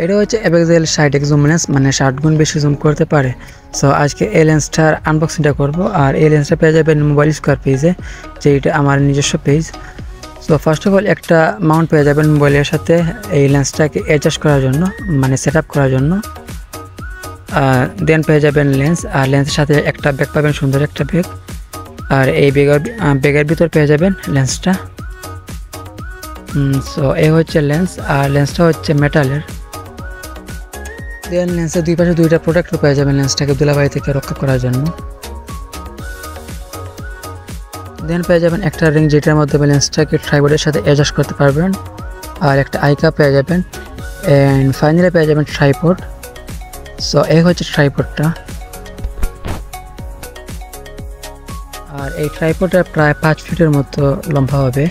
এটা হচ্ছে Apexel 60x zoom lens, মানে 60 গুণ বেশি জুম করতে পারে। সো আজকে এই লেন্সটার আনবক্সিংটা করব। আর এই লেন্সটা পেয়ে যাবেন মোবাইল স্কোয়ার পেজে, যেটা আমার নিজস্ব page. So first of all একটা মাউন্ট পেয়ে যাবেন মোবাইলের সাথে এই লেন্সটাকে অ্যাডজাস্ট করার জন্য, মানে সেট আপ করার জন্য। দেন পেয়ে যাবেন লেন্স, আর লেন্সের সাথে একটা ব্যাগ পাবেন, সুন্দর একটা ব্যাগ। আর এই ব্যাগের ভিতর পেয়ে যাবেন লেন্সটা। সো এই হচ্ছে লেন্স, আর লেন্সটা হচ্ছে মেটালের। দেন লেন্সের দুই পাশে দুইটা প্রোটেক্টর পেয়ে যাবেন লেন্সটাকে ধুলাবালি থেকে রক্ষা করার জন্য। দেন পেয়ে যাবেন একটা রিং, যেটার মাধ্যমে লেন্সটাকে ট্রাইপডের সাথে অ্যাডজাস্ট করতে পারবেন। আর একটা আইকা পেয়ে যাবেন। অ্যান্ড ফাইনালি পেয়ে যাবেন ট্রাইপড। সো এই হচ্ছে ট্রাইপডটা। আর এই ট্রাইপডটা প্রায় 5 ফিটের মতো লম্বা হবে।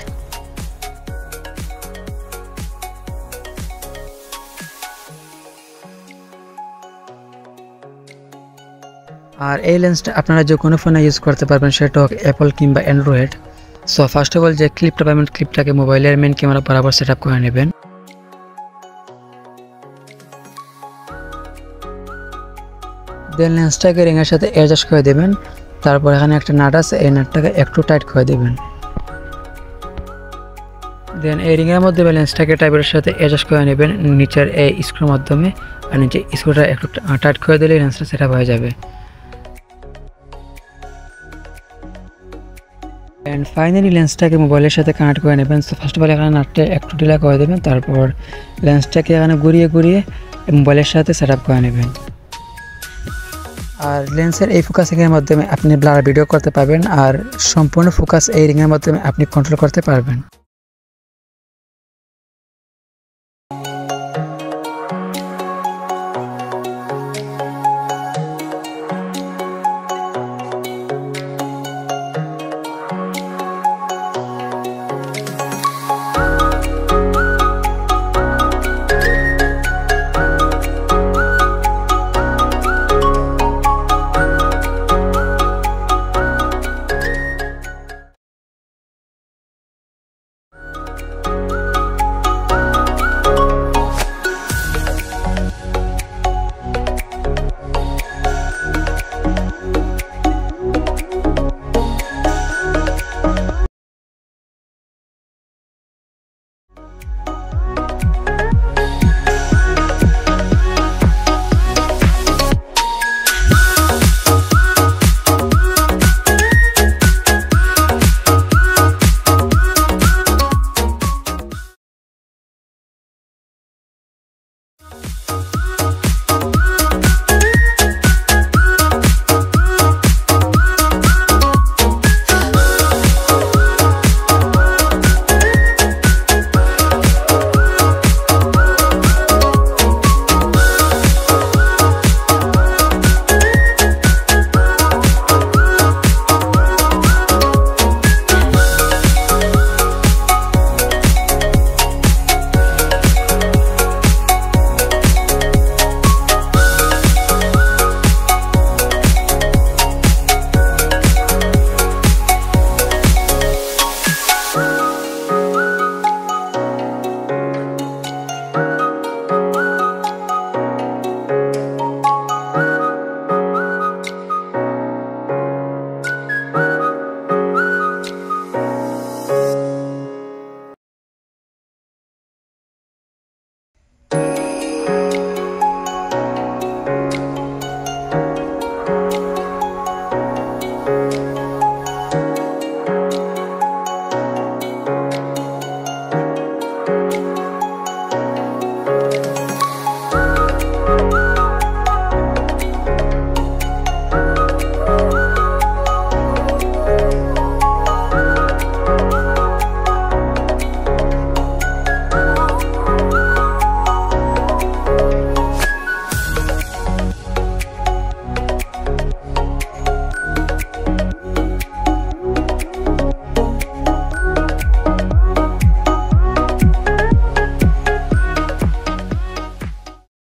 আর এই লেন্সটা আপনারা যে কোনো ফোনে ইউজ করতে পারবেন, সেটা হোক অ্যাপল কিংবা Android. So first of all যে ক্লিপটা পাবেন, ক্লিপটাকে মোবাইলের মেন ক্যামেরা বরাবর সেট আপ করে নেবেন। দেন লেন্সটাকে রিংয়ের সাথে অ্যাডজাস্ট করে দেবেন। তারপর এখানে একটা নাট আছে, এই নাটটাকে একটু টাইট করে দেবেন। দেন এই রিংয়ের মধ্যে লেন্সটাকে ট্রাইপডের সাথে অ্যাডজাস্ট করে নেবেন নিচের এই স্ক্রুর মাধ্যমে। আর নিচে স্ক্রুটা একটু টাইট করে দিলে লেন্সটা সেট আপ হয়ে যাবে। অ্যান্ড ফাইনালি লেন্সটাকে মোবাইলের সাথে কানেক্ট করে নেবেন। সো ফার্স্ট অফ অল এখানে নাটটা একটু ঢিলা করে দেবেন, তারপর লেন্সটাকে এখানে ঘুরিয়ে ঘুরিয়ে মোবাইলের সাথে সেট আপ করে নেবেন। আর লেন্সের এই ফোকাসিংয়ের মাধ্যমে আপনি ব্লার ভিডিও করতে পারবেন, আর সম্পূর্ণ ফোকাস এই রিংয়ের মাধ্যমে আপনি কন্ট্রোল করতে পারবেন।